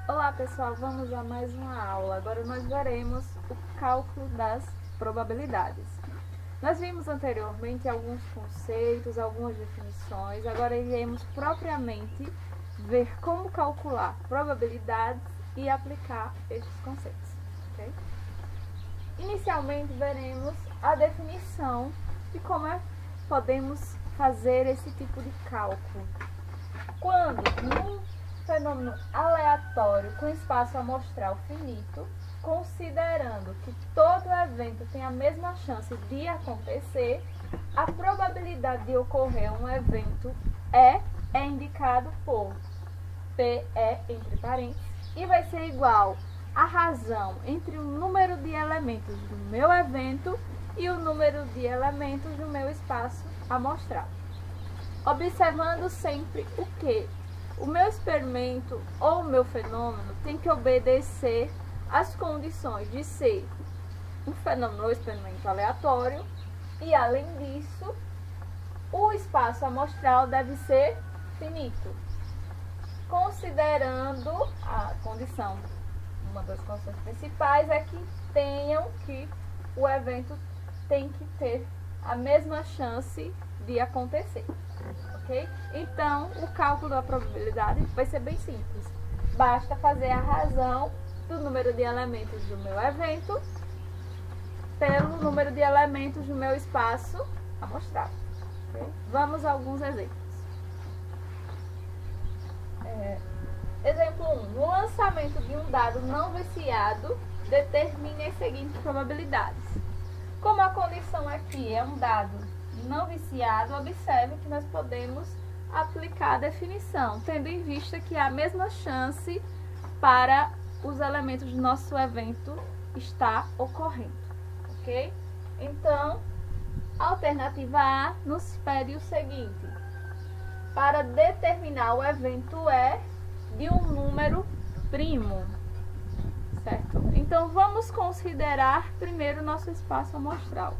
Olá pessoal, vamos a mais uma aula. Agora nós veremos o cálculo das probabilidades. Nós vimos anteriormente alguns conceitos, algumas definições, agora iremos propriamente ver como calcular probabilidades e aplicar estes conceitos. Okay? Inicialmente veremos a definição de como podemos fazer esse tipo de cálculo. Quando num fenômeno aleatório com espaço amostral finito, considerando que todo evento tem a mesma chance de acontecer, a probabilidade de ocorrer um evento é indicado por PE entre parênteses e vai ser igual à razão entre o número de elementos do meu evento e o número de elementos do meu espaço amostral. Observando sempre o que? O meu experimento ou o meu fenômeno tem que obedecer às condições de ser um fenômeno ou experimento aleatório e, além disso, o espaço amostral deve ser finito. Considerando a condição, uma das condições principais é que o evento tem que ter a mesma chance de acontecer. Okay? Então, o cálculo da probabilidade vai ser bem simples. Basta fazer a razão do número de elementos do meu evento pelo número de elementos do meu espaço amostral. Okay? Vamos a alguns exemplos. Exemplo 1. No lançamento de um dado não viciado, determine as seguintes probabilidades. Como a condição aqui é um dado não viciado, observe que nós podemos aplicar a definição, tendo em vista que há a mesma chance para os elementos do nosso evento estar ocorrendo, ok? Então, a alternativa A nos pede o seguinte: para determinar o evento E de um número primo, certo? Então, vamos considerar primeiro o nosso espaço amostral.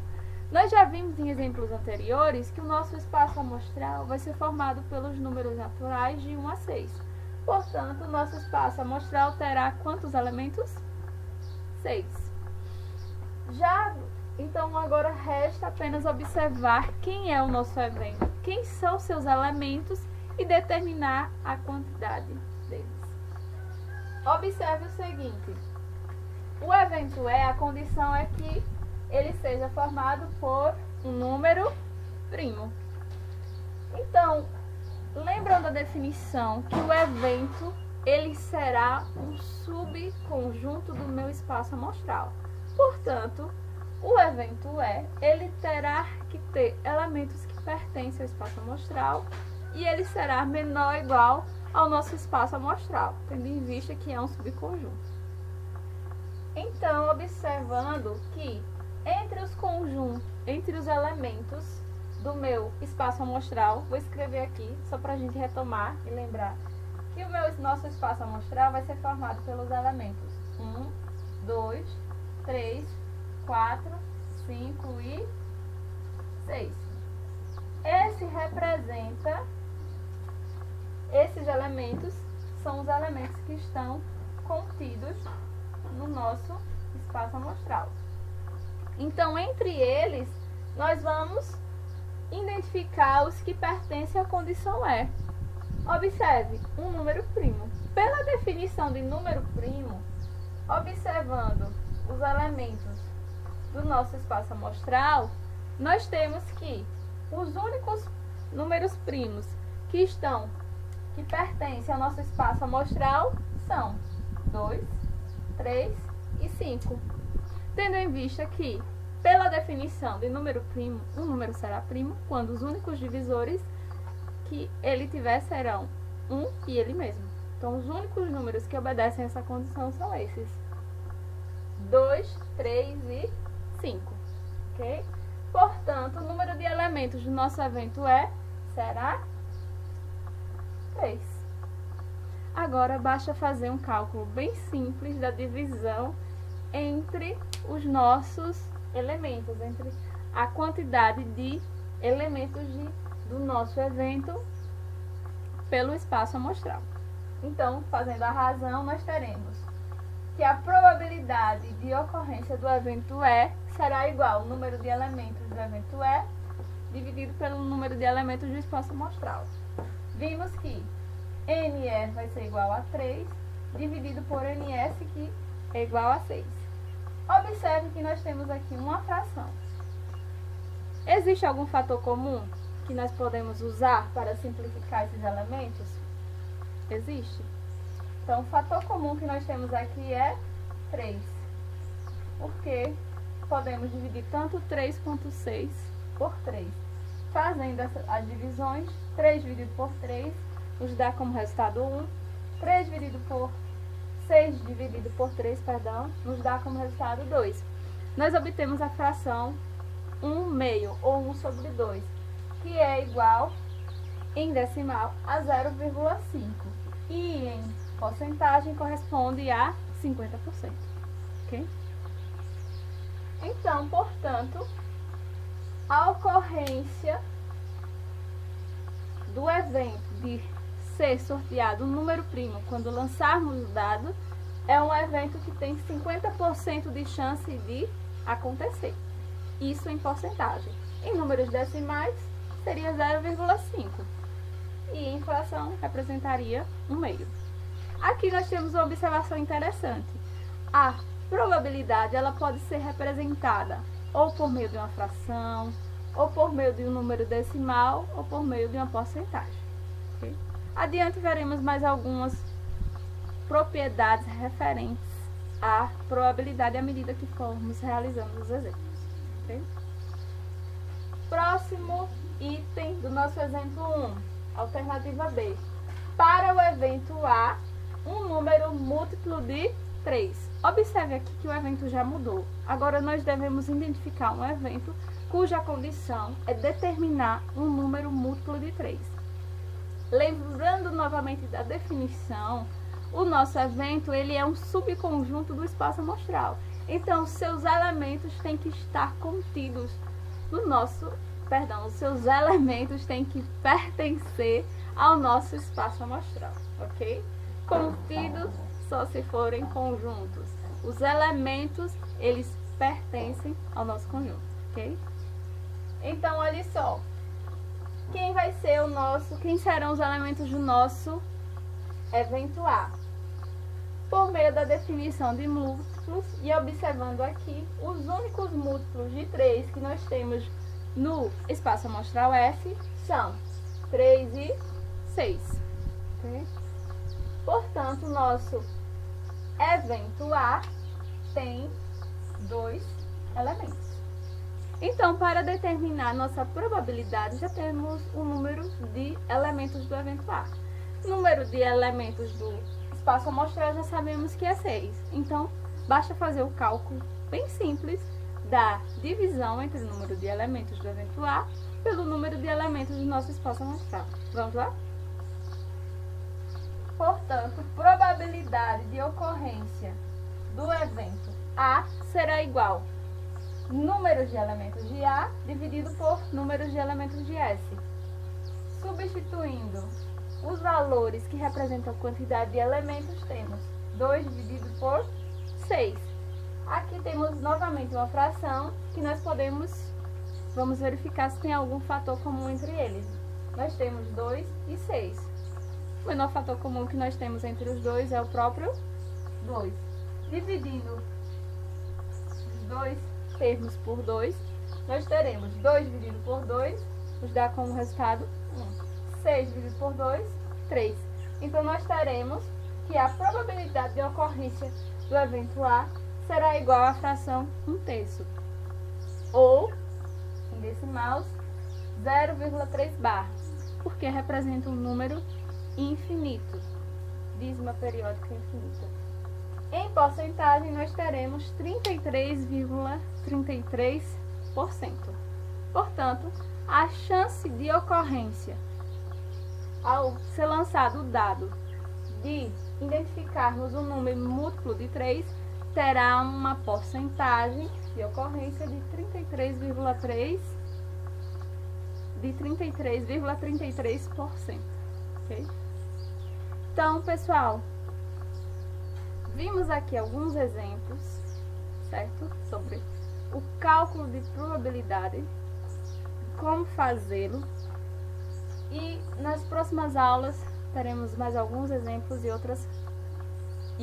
Nós já vimos em exemplos anteriores que o nosso espaço amostral vai ser formado pelos números naturais de 1 a 6. Portanto, o nosso espaço amostral terá quantos elementos? 6. Então, agora resta apenas observar quem é o nosso evento, quem são seus elementos e determinar a quantidade deles. Observe o seguinte: o evento a condição é que ele seja formado por um número primo. Então, lembrando a definição que o evento ele será um subconjunto do meu espaço amostral. Portanto, o evento ele terá que ter elementos que pertencem ao espaço amostral e ele será menor ou igual ao nosso espaço amostral, tendo em vista que é um subconjunto. Então, observando que entre os elementos do meu espaço amostral, vou escrever aqui só para a gente retomar e lembrar que nosso espaço amostral vai ser formado pelos elementos 1, 2, 3, 4, 5 e 6. Esses elementos são os elementos que estão contidos no nosso espaço amostral. Então, entre eles, nós vamos identificar os que pertencem à condição E. Observe, um número primo. Pela definição de número primo, observando os elementos do nosso espaço amostral, nós temos que os únicos números primos que pertencem ao nosso espaço amostral são 2, 3 e 5. Tendo em vista que, pela definição de número primo, um número será primo quando os únicos divisores que ele tiver serão 1 e ele mesmo. Então, os únicos números que obedecem a essa condição são esses: 2, 3 e 5. Ok? Portanto, o número de elementos do nosso evento será 3. Agora basta fazer um cálculo bem simples da divisão entre os nossos elementos, entre a quantidade de elementos do nosso evento pelo espaço amostral. Então, fazendo a razão, nós teremos que a probabilidade de ocorrência do evento E será igual ao número de elementos do evento E dividido pelo número de elementos do espaço amostral. Vimos que NE vai ser igual a 3, dividido por NS, que é igual a 6. Observe que nós temos aqui uma fração. Existe algum fator comum que nós podemos usar para simplificar esses elementos? Existe. Então, o fator comum que nós temos aqui é 3. Porque podemos dividir tanto 3 quanto 6 por 3. Fazendo as divisões, 3 dividido por 3 nos dá como resultado 1. 3 dividido por 6 dividido por 3, nos dá como resultado 2. Nós obtemos a fração 1 meio, ou 1 sobre 2, que é igual, em decimal, a 0,5. E em porcentagem corresponde a 50%. Ok? Então, portanto, a ocorrência do evento de ser sorteado um número primo quando lançarmos o dado é um evento que tem 50% de chance de acontecer. Isso em porcentagem. Em números decimais, seria 0,5. E em fração, representaria 1 meio. Aqui nós temos uma observação interessante. A probabilidade ela pode ser representada ou por meio de uma fração, ou por meio de um número decimal, ou por meio de uma porcentagem. Okay? Adiante veremos mais algumas propriedades referentes à probabilidade à medida que formos realizando os exemplos. Okay? Próximo item do nosso exemplo 1, alternativa B. Para o evento A, um número múltiplo de 3. Observe aqui que o evento já mudou. Agora nós devemos identificar um evento cuja condição é determinar um número múltiplo de 3. Lembrando novamente da definição, o nosso evento ele é um subconjunto do espaço amostral. Então, seus elementos têm que estar contidos no nosso, os seus elementos têm que pertencer ao nosso espaço amostral, ok? Contidos só se forem conjuntos. Os elementos, eles pertencem ao nosso conjunto, ok? Então, olha só. Quem serão os elementos do nosso evento A? Por meio da definição de múltiplos e observando aqui os únicos múltiplos de 3 que nós temos no espaço amostral F são 3 e 6. Okay? Portanto, nosso evento A tem 2 elementos. Então, para determinar nossa probabilidade, já temos o número de elementos do evento A. Número de elementos do espaço amostral já sabemos que é 6. Então, basta fazer o cálculo bem simples da divisão entre o número de elementos do evento A pelo número de elementos do nosso espaço amostral. Vamos lá? Portanto, probabilidade de ocorrência do evento A será igual a números de elementos de A dividido por números de elementos de S. Substituindo os valores que representam a quantidade de elementos, temos 2 dividido por 6. Aqui temos novamente uma fração que nós vamos verificar se tem algum fator comum entre eles. Nós temos 2 e 6. O menor fator comum que nós temos entre os dois é o próprio 2. Dividindo os dois termos por 2, nós teremos 2 dividido por 2, nos dá como resultado 1. 6 dividido por 2, 3. Então, nós teremos que a probabilidade de ocorrência do evento A será igual à fração 1/3. Ou, em decimais, 0,3 barras, porque representa um número infinito, dízima periódica infinita. Em porcentagem, nós teremos 33,33%. Portanto, a chance de ocorrência ao ser lançado o dado de identificarmos um número múltiplo de 3, terá uma porcentagem de ocorrência de 33,33%, ok? Então, pessoal, vimos aqui alguns exemplos, certo? Sobre o cálculo de probabilidade, como fazê-lo, e nas próximas aulas teremos mais alguns exemplos e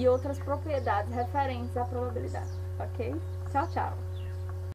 outras propriedades referentes à probabilidade, ok? Tchau, tchau!